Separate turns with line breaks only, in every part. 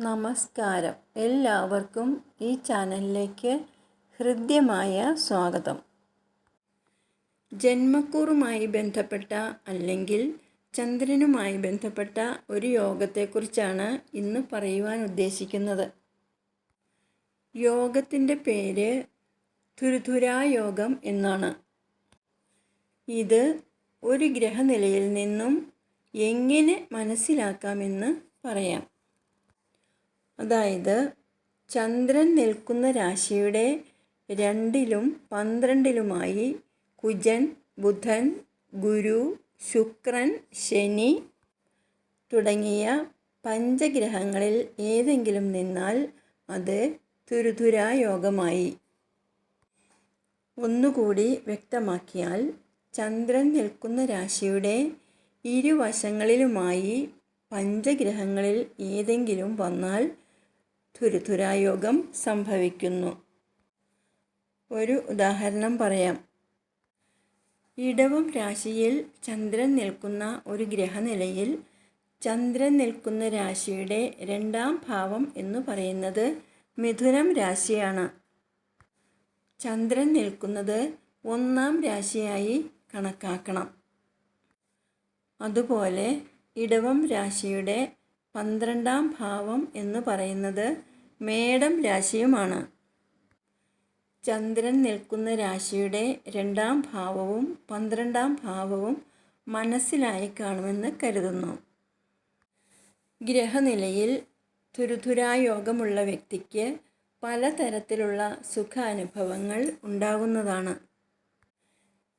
നമസ്കാരം. എല്ലാവർക്കും ഈ ചാനലിലേക്ക് ഹൃദ്യമായ സ്വാഗതം. ജന്മക്കൂറുമായി ബന്ധപ്പെട്ട അല്ലെങ്കിൽ ചന്ദ്രനുമായി ബന്ധപ്പെട്ട ഒരു യോഗത്തെക്കുറിച്ചാണ് ഇന്ന് പറയുവാൻ ഉദ്ദേശിക്കുന്നത്. യോഗത്തിൻ്റെ പേര് തുരുതുരായോഗം എന്നാണ്. ഇത് ഒരു ഗ്രഹനിലയിൽ നിന്നും എങ്ങനെ മനസ്സിലാക്കാമെന്ന് പറയാം. അതായത് ചന്ദ്രൻ നിൽക്കുന്ന രാശിയുടെ 2-ലും 12-ലുമായി കുജൻ, ബുധൻ, ഗുരു, ശുക്രൻ, ശനി തുടങ്ങിയ പഞ്ചഗ്രഹങ്ങളിൽ ഏതെങ്കിലും നിന്നാൽ അത് തുരുതുരായോഗമായി. ഒന്നുകൂടി വ്യക്തമാക്കിയാൽ, ചന്ദ്രൻ നിൽക്കുന്ന രാശിയുടെ ഇരുവശങ്ങളിലുമായി പഞ്ചഗ്രഹങ്ങളിൽ ഏതെങ്കിലും വന്നാൽ തുരുതുരായോഗം സംഭവിക്കുന്നു. ഒരു ഉദാഹരണം പറയാം. ഇടവം രാശിയിൽ ചന്ദ്രൻ നിൽക്കുന്ന ഒരു ഗ്രഹനിലയിൽ ചന്ദ്രൻ നിൽക്കുന്ന രാശിയുടെ 2-ാം ഭാവം എന്ന് പറയുന്നത് മിഥുനം രാശിയാണ്. ചന്ദ്രൻ നിൽക്കുന്നത് 1-ാം രാശിയായി കണക്കാക്കണം. അതുപോലെ ഇടവം രാശിയുടെ 12-ാം ഭാവം എന്ന് പറയുന്നത് മേടം രാശിയുമാണ്. ചന്ദ്രൻ നിൽക്കുന്ന രാശിയുടെ 2-ാം ഭാവവും 12-ാം ഭാവവും മനസ്സിലായി കാണുമെന്ന് കരുതുന്നു. ഗ്രഹനിലയിൽ തുരുതുരായോഗമുള്ള വ്യക്തിക്ക് പലതരത്തിലുള്ള സുഖാനുഭവങ്ങൾ ഉണ്ടാകുന്നതാണ്.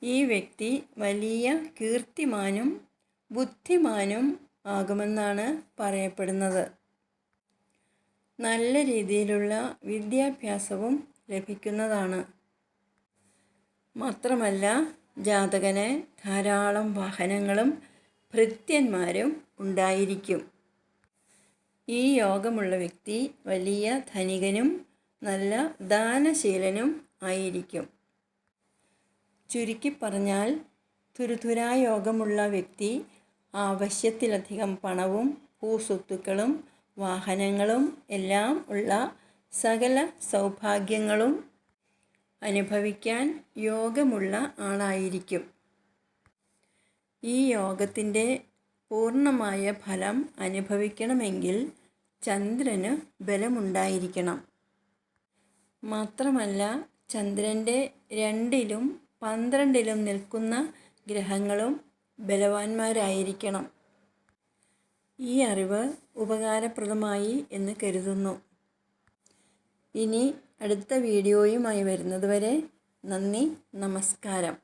ഈ വ്യക്തി വലിയ കീർത്തിമാനും ബുദ്ധിമാനും ആകുമെന്നാണ് പറയപ്പെടുന്നത്. നല്ല രീതിയിലുള്ള വിദ്യാഭ്യാസവും ലഭിക്കുന്നതാണ്. മാത്രമല്ല, ജാതകന് ധാരാളം വാഹനങ്ങളും ഭൃത്യന്മാരും ഉണ്ടായിരിക്കും. ഈ യോഗമുള്ള വ്യക്തി വലിയ ധനികനും നല്ല ദാനശീലനും ആയിരിക്കും. ചുരുക്കി പറഞ്ഞാൽ, തുരുതുരായോഗമുള്ള വ്യക്തി ആവശ്യത്തിലധികം പണവും ഭൂസ്വത്തുക്കളും വാഹനങ്ങളും എല്ലാം ഉള്ള സകല സൗഭാഗ്യങ്ങളും അനുഭവിക്കാൻ യോഗമുള്ള ആളായിരിക്കും. ഈ യോഗത്തിൻ്റെ പൂർണ്ണമായ ഫലം അനുഭവിക്കണമെങ്കിൽ ചന്ദ്രന് ബലമുണ്ടായിരിക്കണം. മാത്രമല്ല, ചന്ദ്രൻ്റെ 2-ലും 12-ലും നിൽക്കുന്ന ഗ്രഹങ്ങളും ബലവാന്മാരായിരിക്കണം. ഈ അറിവ് ഉപകാരപ്രദമായി എന്ന് കരുതുന്നു. ഇനി അടുത്ത വീഡിയോയുമായി വരുന്നതുവരെ നന്ദി, നമസ്കാരം.